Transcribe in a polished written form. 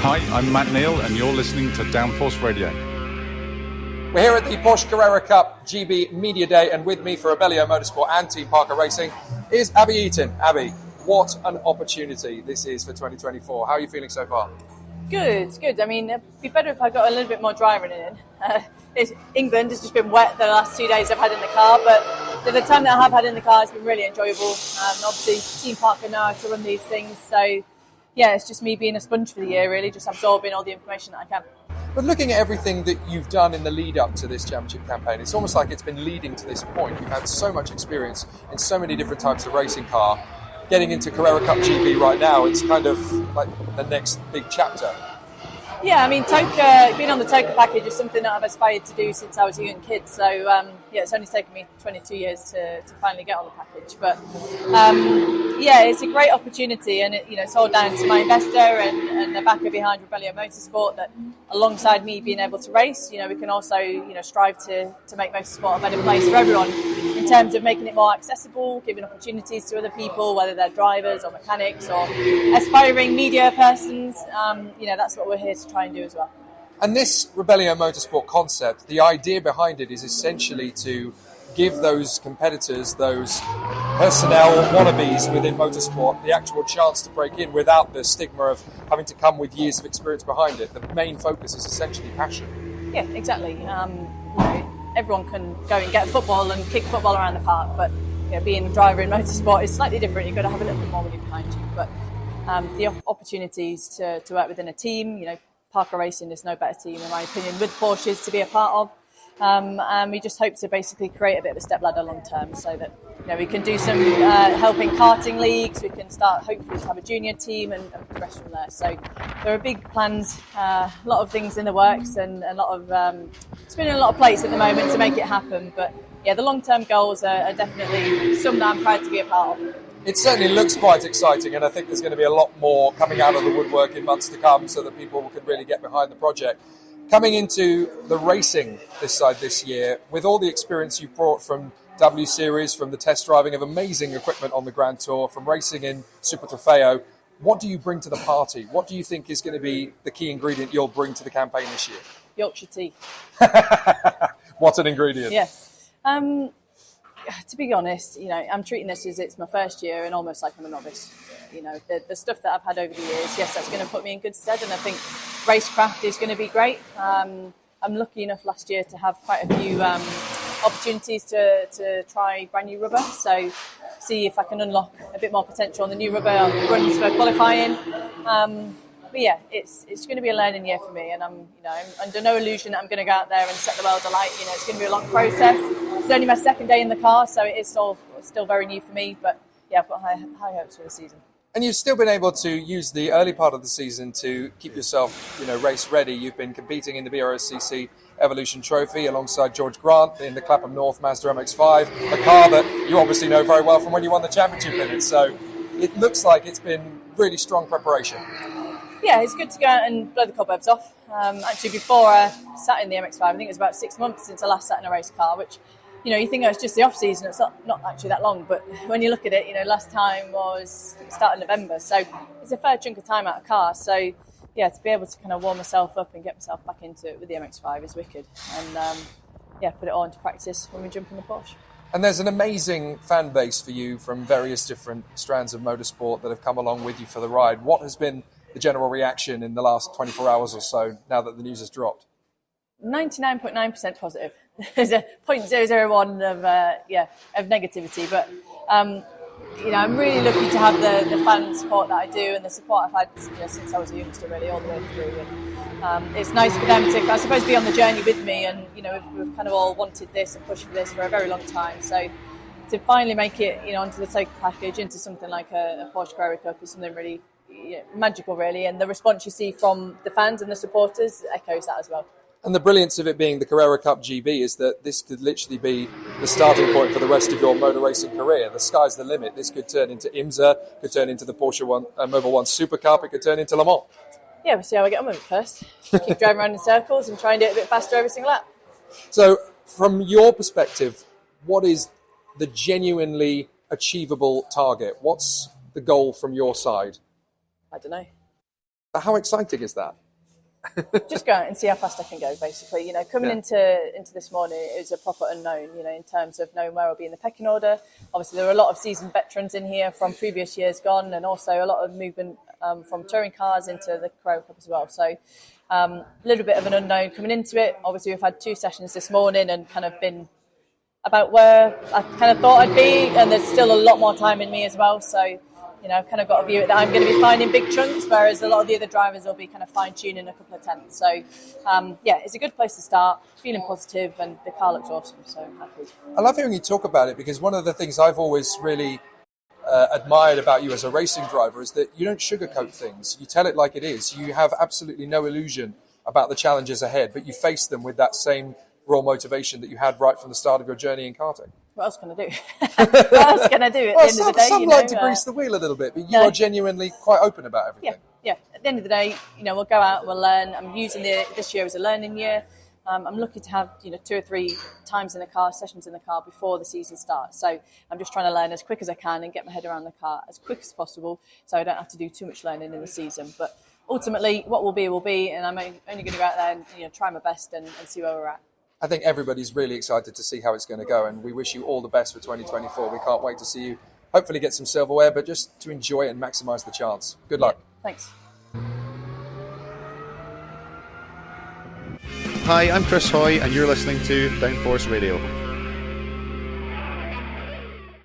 Hi, I'm Matt Neal and you're listening to Downforce Radio. We're here at the Porsche Carrera Cup GB Media Day, and with me for Rebelleo Motorsport and Team Parker Racing is Abbie Eaton. Abbie, what an opportunity this is for 2024. How are you feeling so far? Good. I mean, it'd be better if I got a little bit more driving in. England has just been wet the last 2 days I've had in the car, but the time that I have had in the car has been really enjoyable. Obviously, Team Parker know how to run these things, so yeah, it's just me being a sponge for the year, really, just absorbing all the information that I can. But looking at everything that you've done in the lead up to this championship campaign, it's almost like it's been leading to this point. You've had so much experience in so many different types of racing car. Getting into Carrera Cup GB right now, it's kind of like the next big chapter. Yeah, I mean, TOCA, being on the TOCA package is something that I've aspired to do since I was a young kid. So, yeah, it's only taken me 22 years to finally get on the package. But, yeah, it's a great opportunity, and it's all down to my investor and the backer behind Rebelleo Motorsport, that alongside me being able to race, we can also, strive to make motorsport a better place for everyone in terms of making it more accessible, giving opportunities to other people, whether they're drivers or mechanics or aspiring media persons. That's what we're here to try and do as well. And this Rebelleo Motorsport concept, the idea behind it is essentially to give those competitors, those personnel wannabes within motorsport, the actual chance to break in without the stigma of having to come with years of experience behind it. The main focus is essentially passion. Yeah, exactly. Everyone can go and get football and kick football around the park, but being a driver in motorsport is slightly different. You've got to have a little bit more money behind you. But the opportunities to work within a team, Parker Racing is no better team, in my opinion, with Porsches to be a part of. And we just hope to basically create a bit of a stepladder long term, so that we can do some helping karting leagues. We can start hopefully to have a junior team and progress from there. So there are big plans, a lot of things in the works, and a lot of spinning a lot of plates at the moment to make it happen. But yeah, the long term goals are definitely some that I'm proud to be a part of. It certainly looks quite exciting, and I think there's going to be a lot more coming out of the woodwork in months to come, so that people can really get behind the project. Coming into the racing this side this year, with all the experience you've brought from W Series, from the test driving of amazing equipment on the Grand Tour, from racing in Super Trofeo, what do you bring to the party? What do you think is going to be the key ingredient you'll bring to the campaign this year? Yorkshire tea. What an ingredient. Yeah. To be honest, I'm treating this as it's my first year and almost like I'm a novice. The stuff that I've had over the years, yes, that's going to put me in good stead, and I think racecraft is going to be great. I'm lucky enough last year to have quite a few opportunities to try brand new rubber, so see if I can unlock a bit more potential on the new rubber on runs for qualifying. But yeah, it's going to be a learning year for me, and I'm under no illusion that I'm going to go out there and set the world alight. It's going to be a long process. It's only my second day in the car, so it is still very new for me. But yeah, I've got high hopes for the season. And you've still been able to use the early part of the season to keep yourself, race ready. You've been competing in the BTCC Evolution Trophy alongside George Grant in the Clapham North Mazda MX-5, a car that you obviously know very well from when you won the championship in it. So it looks like it's been really strong preparation. Yeah, it's good to go out and blow the cobwebs off. Actually, before I sat in the MX-5, I think it was about 6 months since I last sat in a race car, which, you think it's just the off-season. It's not actually that long, but when you look at it, last time was the start of November, so it's a fair chunk of time out of car. So, yeah, to be able to kind of warm myself up and get myself back into it with the MX-5 is wicked. And, put it all into practice when we jump in the Porsche. And there's an amazing fan base for you from various different strands of motorsport that have come along with you for the ride. What has been the general reaction in the last 24 hours or so now that the news has dropped? 99.9% positive. There's a 0.001 of negativity, but I'm really lucky to have the fan support that I do, and the support I've had since I was a youngster, really, all the way through. And it's nice for them to, I suppose, be on the journey with me, and we've kind of all wanted this and pushed for this for a very long time. So to finally make it onto the TOCA package, into something like a Porsche Carrera Cup, is something really magical, really, and the response you see from the fans and the supporters echoes that as well. And the brilliance of it being the Carrera Cup GB is that this could literally be the starting point for the rest of your motor racing career. The sky's the limit. This could turn into IMSA, could turn into the Porsche Mobile One Super Cup, it could turn into Le Mans. Yeah, we'll see how I get on with it first. Keep driving around in circles and try and do it a bit faster every single lap. So, from your perspective, what is the genuinely achievable target? What's the goal from your side? I don't know. How exciting is that? Just go out and see how fast I can go, basically. You know, coming into this morning, it was a proper unknown, you know, in terms of knowing where I'll be in the pecking order. Obviously, there were a lot of seasoned veterans in here from previous years gone, and also a lot of movement from touring cars into the Carrera Cup as well. So a little bit of an unknown coming into it. Obviously, we've had 2 sessions this morning and kind of been about where I kind of thought I'd be, and there's still a lot more time in me as well. So, you know, I've kind of got a view that I'm going to be fine in big chunks, whereas a lot of the other drivers will be kind of fine-tuning a couple of tenths. So, yeah, it's a good place to start, feeling positive, and the car looks awesome, so I'm happy. I love hearing you talk about it, because one of the things I've always really admired about you as a racing driver is that you don't sugarcoat things. You tell it like it is. You have absolutely no illusion about the challenges ahead, but you face them with that same raw motivation that you had right from the start of your journey in karting. What else can I do? What else can I do at the end of the day? Some like to grease the wheel a little bit, but you are genuinely quite open about everything. Yeah. At the end of the day, you know, we'll go out, we'll learn. I'm using this year as a learning year. I'm lucky to have, you know, 2 or 3 times in the car, sessions in the car before the season starts. So I'm just trying to learn as quick as I can and get my head around the car as quick as possible, so I don't have to do too much learning in the season. But ultimately, what will be, and I'm only going to go out there and, you know, try my best and see where we're at. I think everybody's really excited to see how it's going to go, and we wish you all the best for 2024. We can't wait to see you hopefully get some silverware, but just to enjoy it and maximise the chance. Good luck. Thanks. Hi, I'm Chris Hoy, and you're listening to Downforce Radio.